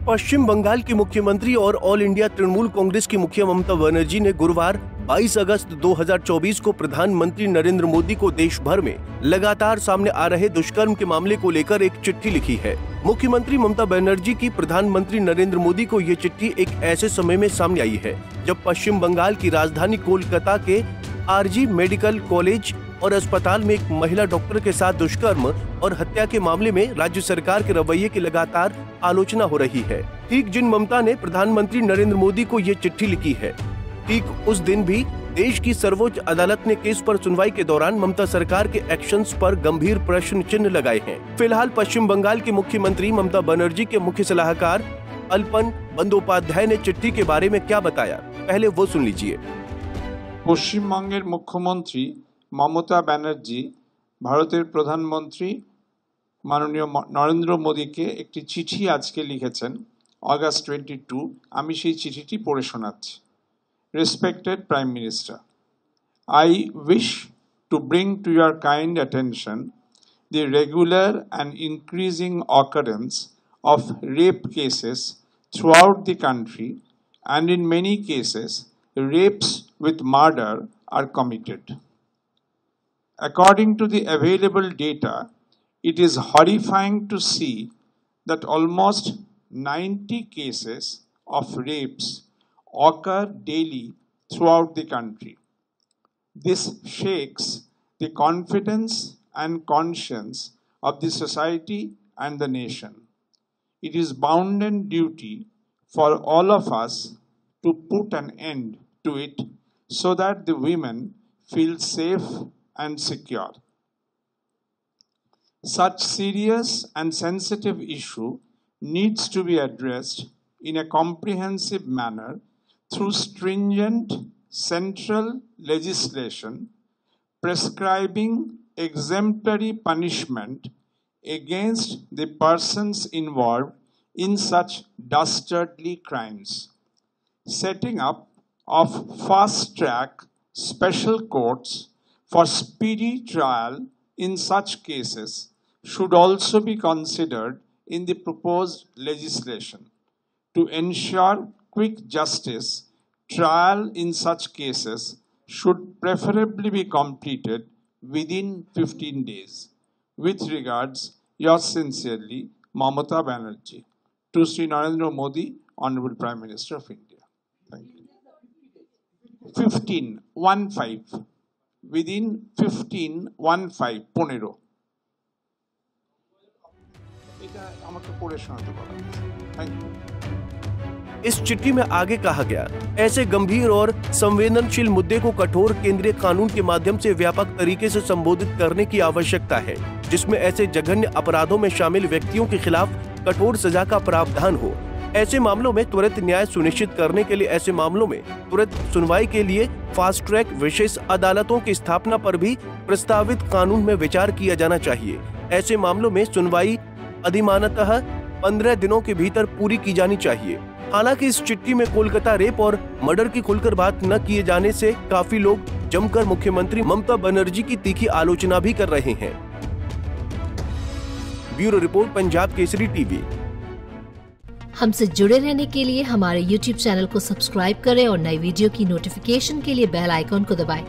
पश्चिम बंगाल की मुख्यमंत्री और ऑल इंडिया तृणमूल कांग्रेस की मुखिया ममता बनर्जी ने गुरुवार 22 अगस्त 2024 को प्रधानमंत्री नरेंद्र मोदी को देश भर में लगातार सामने आ रहे दुष्कर्म के मामले को लेकर एक चिट्ठी लिखी है। मुख्यमंत्री ममता बनर्जी की प्रधानमंत्री नरेंद्र मोदी को ये चिट्ठी एक ऐसे समय में सामने आई है जब पश्चिम बंगाल की राजधानी कोलकाता के आरजी मेडिकल कॉलेज और अस्पताल में एक महिला डॉक्टर के साथ दुष्कर्म और हत्या के मामले में राज्य सरकार के रवैये की लगातार आलोचना हो रही है। ठीक जिन ममता ने प्रधानमंत्री नरेंद्र मोदी को ये चिट्ठी लिखी है, ठीक उस दिन भी देश की सर्वोच्च अदालत ने केस पर सुनवाई के दौरान ममता सरकार के एक्शंस पर गंभीर प्रश्न चिन्ह लगाए हैं। फिलहाल पश्चिम बंगाल के मुख्यमंत्री ममता बनर्जी के मुख्य सलाहकार अल्पन बंदोपाध्याय ने चिट्ठी के बारे में क्या बताया, पहले वो सुन लीजिए। पश्चिम बंगेर मुख्यमंत्री ममता बनर्जी भारतेर प्रधानमंत्री माननीय नरेंद्र मोदी के एक चिठी आज के लिखेছেন अगस्त 22। आमी सेई चिठिटी पढ़े शोनाচ্ছি। Respected Prime Minister, I wish to bring to your kind attention the regular and increasing occurrence of rape cases throughout the country, and in many cases rapes with murder are committed. According to the available data, it is horrifying to see that almost 90 cases of rapes occur daily throughout the country. This shakes the confidence and conscience of the society and the nation. It is bounden duty for all of us to put an end to it so that the women feel safe and secure. Such serious and sensitive issue needs to be addressed in a comprehensive manner through stringent central legislation prescribing exemplary punishment against the persons involved in such dastardly crimes. Setting up of fast-track special courts for speedy trial in such cases should also be considered in the proposed legislation. To ensure quick justice, trial in such cases should preferably be completed within 15 days. With regards, yours sincerely, Mamata Banerjee. To Sri Narendra Modi, Honorable Prime Minister of India. Thank you. 15 within 15 এটা আমাকে পড়ে শোনাতে বলা হয়েছে। Thank you. इस चिट्ठी में आगे कहा गया, ऐसे गंभीर और संवेदनशील मुद्दे को कठोर केंद्रीय कानून के माध्यम से व्यापक तरीके से संबोधित करने की आवश्यकता है, जिसमें ऐसे जघन्य अपराधों में शामिल व्यक्तियों के खिलाफ कठोर सजा का प्रावधान हो। ऐसे मामलों में त्वरित न्याय सुनिश्चित करने के लिए ऐसे मामलों में त्वरित सुनवाई के लिए फास्ट ट्रैक विशेष अदालतों की स्थापना पर भी प्रस्तावित कानून में विचार किया जाना चाहिए। ऐसे मामलों में सुनवाई अधिमानतः 15 दिनों के भीतर पूरी की जानी चाहिए। हालांकि इस चिट्ठी में कोलकाता रेप और मर्डर की खुलकर बात न किए जाने से काफी लोग जमकर मुख्यमंत्री ममता बनर्जी की तीखी आलोचना भी कर रहे हैं। Bureau report, Punjab Kesari TV. हमसे जुड़े रहने के लिए हमारे YouTube चैनल को सब्सक्राइब करें और नई वीडियो की नोटिफिकेशन के लिए बेल आइकॉन को दबाएं।